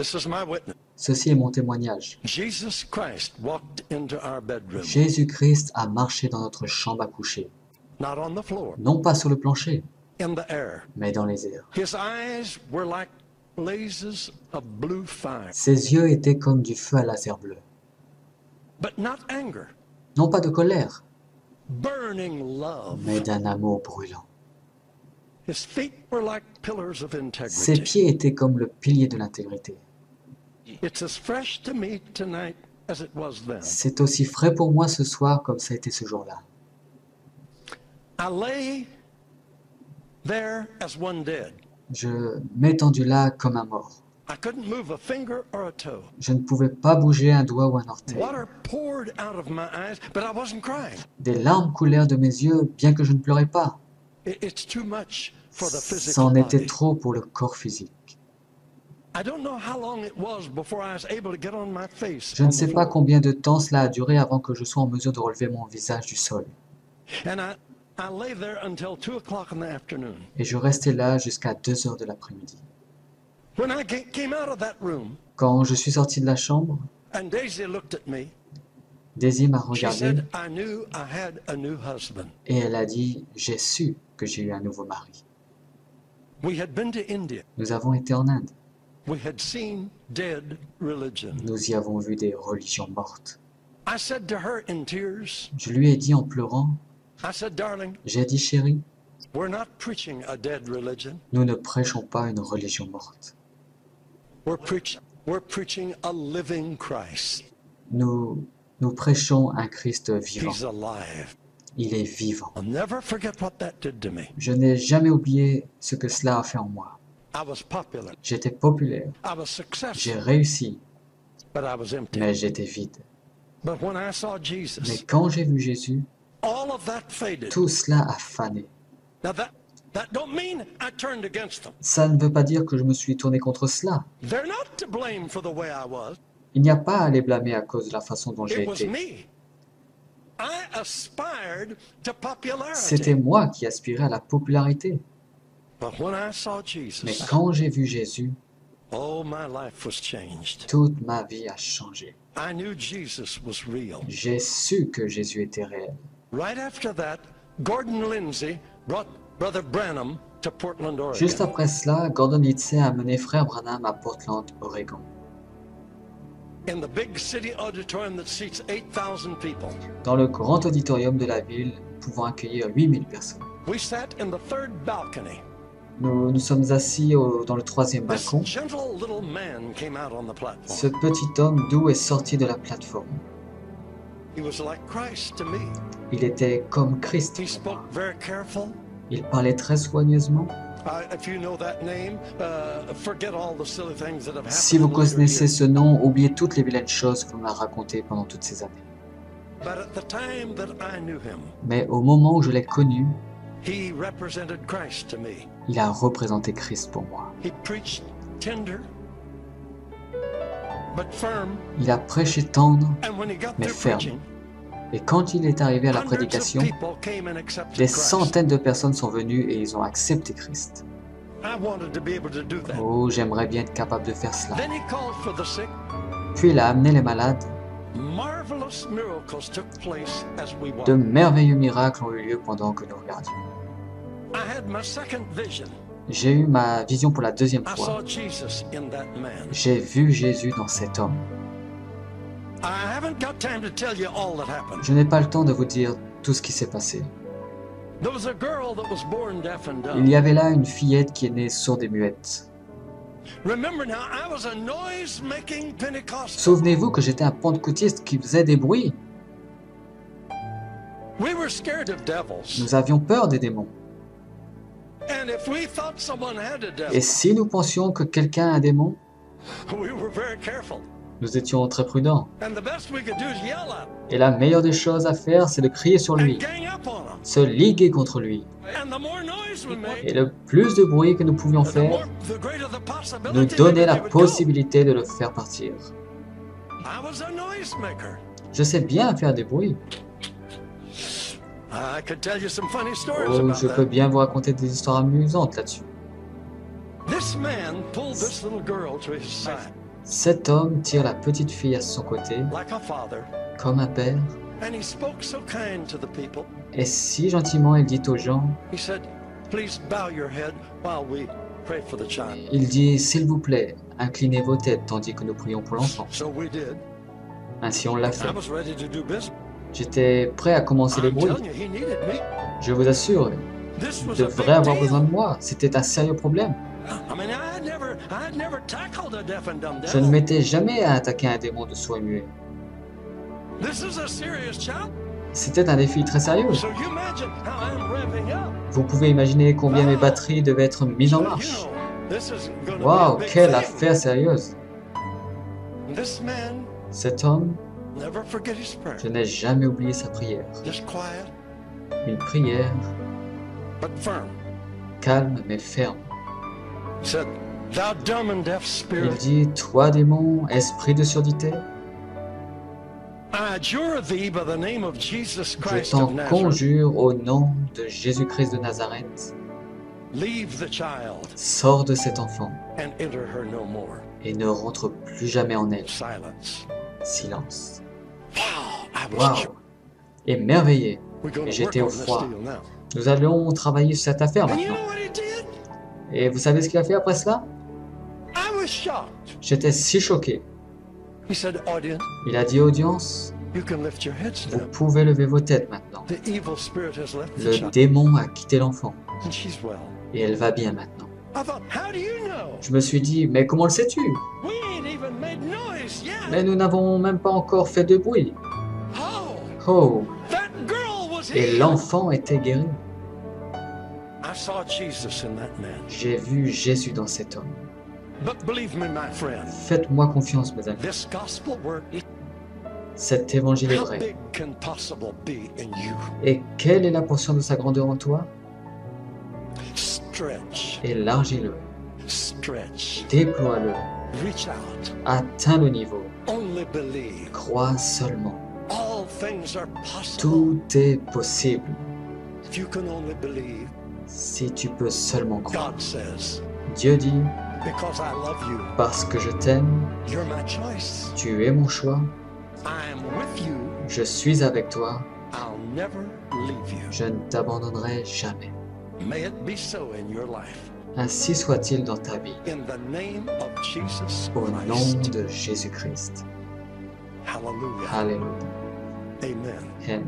Ceci est mon témoignage. Jésus-Christ a marché dans notre chambre à coucher, non pas sur le plancher, mais dans les airs. Ses yeux étaient comme du feu à laser bleu. Non pas de colère, mais d'un amour brûlant. Ses pieds étaient comme le pilier de l'intégrité. C'est aussi frais pour moi ce soir comme ça a été ce jour-là. Je m'étendus là comme un mort. Je ne pouvais pas bouger un doigt ou un orteil. Des larmes coulèrent de mes yeux, bien que je ne pleurais pas. C'en était trop pour le corps physique. Je ne sais pas combien de temps cela a duré avant que je sois en mesure de relever mon visage du sol. Et je restais là jusqu'à 2 heures de l'après-midi. Quand je suis sorti de la chambre, Daisy m'a regardé et elle a dit « J'ai su que j'ai eu un nouveau mari ». Nous avons été en Inde. Nous y avons vu des religions mortes. Je lui ai dit en pleurant, j'ai dit, chérie, nous ne prêchons pas une religion morte. Nous prêchons un Christ vivant. Il est vivant. Je n'ai jamais oublié ce que cela a fait en moi. J'étais populaire. J'ai réussi. Mais j'étais vide. Mais quand j'ai vu Jésus, tout cela a fané. Ça ne veut pas dire que je me suis tourné contre cela. Il n'y a pas à les blâmer à cause de la façon dont j'ai été. C'était moi qui aspirais à la popularité. Mais quand j'ai vu Jésus, toute ma vie a changé. J'ai su que Jésus était réel. Juste après cela, Gordon Lindsay a amené Frère Branham à Portland, Oregon. Dans le grand auditorium de la ville, pouvant accueillir 8000 personnes. Nous sommes assis dans le 3e balcon. Ce petit homme doux est sorti de la plateforme. Il était comme Christ. Il parlait très soigneusement. Si vous connaissez ce nom, oubliez toutes les vilaines choses qu'on a racontées pendant toutes ces années. Mais au moment où je l'ai connu, il a représenté Christ pour moi. Il a prêché tendre, mais ferme. Et quand il est arrivé à la prédication, des centaines de personnes sont venues et ils ont accepté Christ. Oh, j'aimerais bien être capable de faire cela. Puis il a amené les malades. De merveilleux miracles ont eu lieu pendant que nous regardions. J'ai eu ma vision pour la 2e fois. J'ai vu Jésus dans cet homme. Je n'ai pas le temps de vous dire tout ce qui s'est passé. Il y avait là une fillette qui est née sourde et muette. Souvenez-vous que j'étais un pentecôtiste qui faisait des bruits. Nous avions peur des démons. Et si nous pensions que quelqu'un a un démon, nous étions très prudents. Et la meilleure des choses à faire, c'est de crier sur lui, se liguer contre lui. Et le plus de bruit que nous pouvions faire, nous donnait la possibilité de le faire partir. Je sais bien faire des bruits. Oh, je peux bien vous raconter des histoires amusantes là-dessus. Cet homme tire la petite fille à son côté, comme un père, et si gentiment il dit aux gens, il dit, s'il vous plaît, inclinez vos têtes tandis que nous prions pour l'enfant. Ainsi on l'a fait. J'étais prêt à commencer les bruits. Je vous assure, il devrait avoir besoin de moi. C'était un sérieux problème. Je ne m'étais jamais attaqué à un démon de sourd et muet. C'était un défi très sérieux. Vous pouvez imaginer combien mes batteries devaient être mises en marche. Waouh, quelle affaire sérieuse. Cet homme, je n'ai jamais oublié sa prière. Une prière calme mais ferme. Il dit, toi démon, esprit de surdité, je t'en conjure au nom de Jésus-Christ de Nazareth, sors de cet enfant et ne rentre plus jamais en elle. Silence. Waouh! Émerveillé. Et j'étais au froid. Nous allons travailler sur cette affaire maintenant. Et vous savez ce qu'il a fait après cela? J'étais si choqué. Il a dit, audience, vous pouvez lever vos têtes maintenant. Le démon a quitté l'enfant. Et elle va bien maintenant. Je me suis dit, mais comment le sais-tu? Mais nous n'avons même pas encore fait de bruit. Oh! Et l'enfant était guéri. J'ai vu Jésus dans cet homme. Faites-moi confiance, mes amis. Cet évangile est vrai. Et quelle est la portion de sa grandeur en toi? Élargis-le. Déploie-le. Atteins le niveau. Crois seulement. Tout est possible. Si tu peux seulement croire. Dieu dit, parce que je t'aime, tu es mon choix, je suis avec toi, je ne t'abandonnerai jamais. Ainsi soit-il dans ta vie, au nom de Jésus-Christ. Alléluia. Amen.